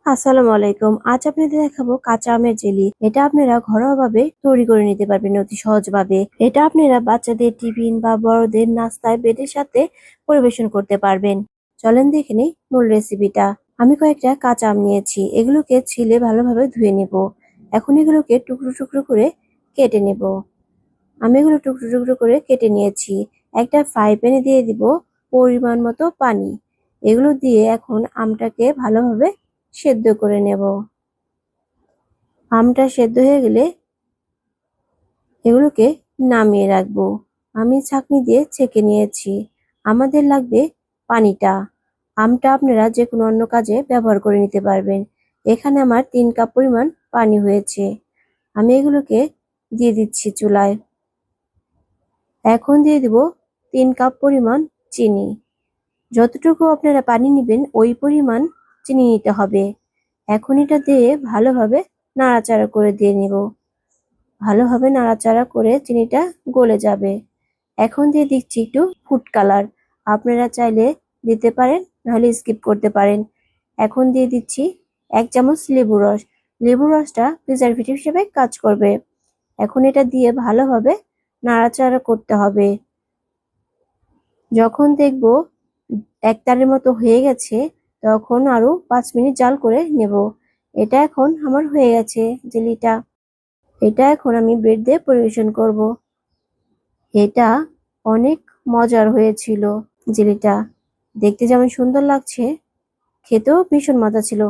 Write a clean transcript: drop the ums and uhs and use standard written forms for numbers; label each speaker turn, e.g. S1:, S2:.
S1: আসসালামু আলাইকুম। আজ আপনাদের দেখাবো কাঁচা আমের জেলি। এটা আপনারা ঘরোয়াভাবে তৈরি করে নিতে পারবেন অতি সহজভাবে। এটা আপনারা বাচ্চাদের টিফিন বা বড়দের নাস্তায় ব্রেডের সাথে পরিবেশন করতে পারবেন। চলেন দেখে নিই মূল রেসিপিটা। আমি কয়েকটা কাঁচা আম নিয়েছি, এগুলোকে ছিলে ভালোভাবে ধুয়ে নিব। এখন এগুলোকে টুকরো টুকরো করে কেটে নেব। আমি এগুলো টুকরো টুকরো করে কেটে নিয়েছি। একটা ফ্রাই প্যানে দিয়ে দিব পরিমাণ মতো পানি। এগুলো দিয়ে এখন আমটাকে ভালোভাবে সেদ্ধ করে নেব। আমটা সেদ্ধ হয়ে গেলে এগুলোকে নামিয়ে রাখবো। আমি ছাঁকনি দিয়ে ছেঁকে নিয়েছি। আমাদের লাগবে পানিটা। আমটা আপনারা যে কোনো অন্য কাজে ব্যবহার করে নিতে পারবেন। এখানে আমার 3 কাপ পরিমাণ পানি হয়েছে। আমি এগুলোকে দিয়ে দিচ্ছি চুলায়। এখন দিয়ে দিব 3 কাপ পরিমাণ চিনি। যতটুকু আপনারা পানি নেবেন ওই পরিমাণ চিনি নিতে হবে। এখন এটা দিয়ে ভালোভাবে নাড়াচাড়া করে দিয়ে নিব। ভালোভাবে নাড়াচাড়া করে চিনিটা গলে যাবে। এখন দিয়ে দিচ্ছি একটু ফুড কালার। আপনারা চাইলে দিতে পারেন, নাহলে স্কিপ করতে পারেন। এখন দিয়ে দিচ্ছি 1 চামচ লেবু রস। লেবু রসটা প্রিজারভেটিভ হিসেবে কাজ করবে। এখন এটা দিয়ে ভালোভাবে নাড়াচাড়া করতে হবে। যখন দেখব একতারের মতো হয়ে গেছে, তখন আরো 5 মিনিট জাল করে নেব। এটা এখন আমার হয়ে গেছে জেলিটা। এটা এখন আমি ব্রেড দিয়ে পরিবেশন করব। এটা অনেক মজার হয়েছিল জেলিটা। দেখতে যেমন সুন্দর লাগছে, খেতেও ভীষণ মজা ছিল।